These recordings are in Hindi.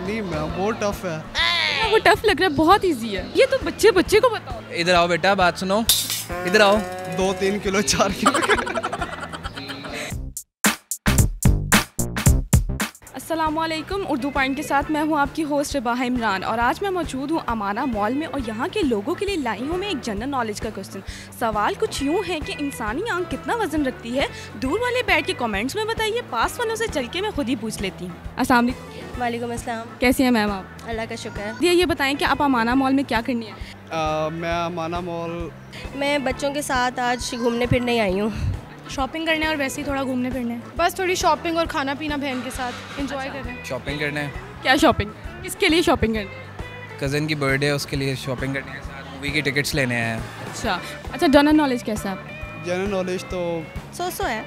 नहीं मैम, बहुत टफ है। वो टफ लग रहा है, बहुत इजी है ये तो। बच्चे को बताओ। इधर आओ बेटा, बात सुनो, इधर आओ। 2-3 किलो 4 किलो। अस्सलामुअलैकुम, उर्दू पॉइंट के साथ मैं हूं आपकी होस्ट रिबाहा इमरान और आज मैं मौजूद हूं अमाना मॉल में और यहां के लोगों के लिए लाई हूं मैं एक जनरल नॉलेज का क्वेश्चन। सवाल कुछ यूं है कि इंसानी आंख कितना वजन रखती है। दूर वाले बैठ के कमेंट्स में बताइए, पास वालों से चल के मैं खुद ही पूछ लेती हूँ। अस्सलाम वालेकुम। वालेकुम अस्सलाम। कैसी हैं मैम आप? अल्लाह का शुक्र है। ये बताएं कि आप अमाना मॉल में क्या करनी है? मैं अमाना मॉल मैं बच्चों के साथ आज घूमने फिरने आई हूँ। शॉपिंग करने और वैसे ही थोड़ा घूमने फिरने, बस थोड़ी शॉपिंग और खाना पीना बहन के साथ एंजॉय कर रहे हैं। शॉपिंग करना है। क्या शॉपिंग? किसके लिए शॉपिंग करनी है? कज़न की बर्थडे है, उसके लिए शॉपिंग करनी है, साथ मूवी की टिकट्स लेने हैं। अच्छा जनरल नॉलेज कैसा है आप? जनरल नॉलेज तो सो है।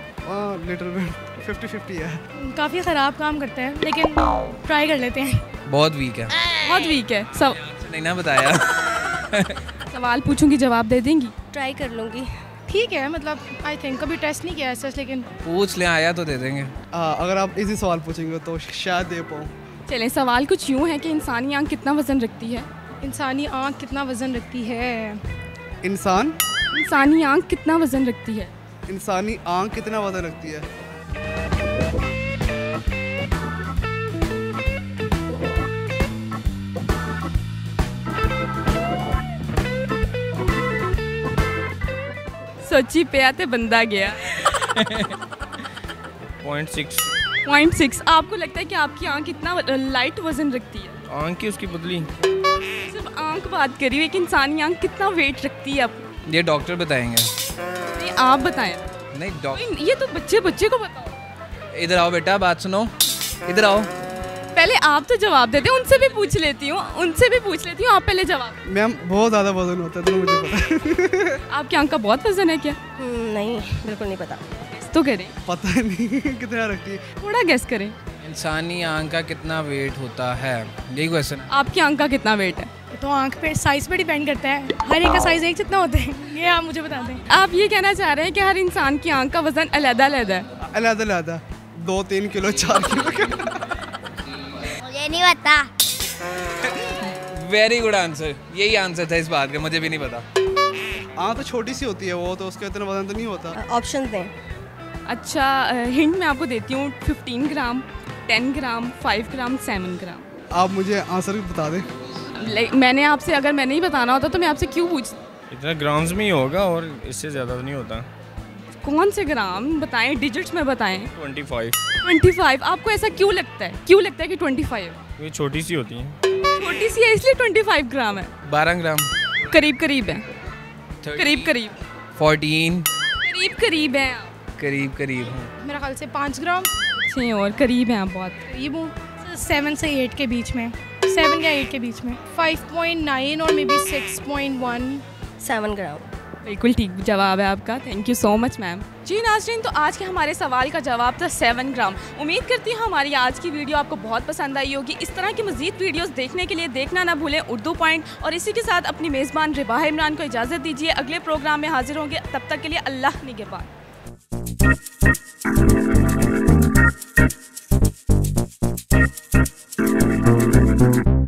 लिटिल बिट 50-50 है। काफ़ी ख़राब काम करते हैं लेकिन ट्राई कर लेते हैं। बहुत वीक है। बहुत वीक है। नहीं ना बताया। सवाल पूछूंगी, जवाब दे देंगी? ट्राई कर लूँगी। ठीक है, मतलब आई थिंक कभी टेस्ट नहीं किया ऐसा, लेकिन पूछ ले, आया तो दे देंगे। अगर आप इजी सवाल पूछेंगे तो शायद दे पाऊँ। चलें, सवाल कुछ यूँ है कि इंसानी आंख कितना वज़न रखती है? इंसानी आँख कितना वज़न रखती है? इंसानी आंख कितना वज़न रखती है? इंसानी आंख कितना वजन रखती है? सोची पे आते बंदा गया। 0.6। आपको लगता है कि आपकी आंख कितना लाइट वजन रखती है? आंख की उसकी पतली। सिर्फ आंख बात करी हुई, एक इंसानी आंख कितना वेट रखती है आप? ये डॉक्टर बताएंगे। नहीं, आप बताएं। नहीं डॉक्टर, ये तो बच्चे को बताओ। इधर आओ बेटा, बात सुनो, इधर आओ। पहले आप तो जवाब देते, उनसे भी पूछ लेती हूँ। आप पहले जवाब। मैम बहुत ज़्यादा वजन होता है तो मुझे पता है। आपकी आंख का बहुत वजन है क्या? नहीं, बिल्कुल नहीं पता। तो करें, पता नहीं कितना रखती है। थोड़ा गेस करें। इंसानी आंख का कितना वेट होता है, यही क्वेश्चन। आपकी आंख का कितना वेट है? तो आंख पे साइज़ पे डिपेंड करता है, हर एक का साइज़ एक जितना होता है। ये आप मुझे बता दें। आप ये कहना चाह रहे हैं कि हर इंसान की आंख का वजन अलग-अलग है? अलग 2-3 किलो 4 किलो। मुझे नहीं पता। वेरी गुड आंसर, यही आंसर था इस बात का, मुझे भी नहीं पता। हाँ तो छोटी सी होती है वो, तो उसका इतना वजन तो नहीं होता। ऑप्शन दें। अच्छा, हिंट मैं आपको देती हूँ। 15 ग्राम, 10 ग्राम, 5 ग्राम, 7 ग्राम। आप मुझे आंसर बता दें। मैंने आपसे, अगर मैं नहीं बताना होता तो मैं आपसे क्यों पूछती? इतना ग्राम्स में ही होगा और इससे ज़्यादा तो नहीं होता। कौन से ग्राम बताएं, डिजिट्स में बताएं। 25। आपको ऐसा क्यों लगता है कि 25? ये छोटी सी होती है। छोटी सी है इसलिए 25 ग्राम है। 12 ग्राम। करीब है। 30, करीब 14। करीब है। करीब हूँ। मेरा ख्याल से 5 ग्राम। अच्छे और करीब हैं आप, बहुत करीब हूँ। 7 से 8 के बीच में, 7 या 8 के बीच में। 5.9 और मे बी 6.1। 7 ग्राम। बिल्कुल ठीक जवाब है आपका। Thank you so much ma'am. जी नाज़रीन, तो आज के हमारे सवाल का जवाब था 7 ग्राम। उम्मीद करती हूँ हमारी आज की वीडियो आपको बहुत पसंद आई होगी। इस तरह की मज़ीद वीडियोस देखने के लिए देखना ना भूलें उर्दू पॉइंट। और इसी के साथ अपनी मेज़बान रिबाहा इमरान को इजाज़त दीजिए। अगले प्रोग्राम में हाजिर होंगे, तब तक के लिए अल्लाह निगहबान।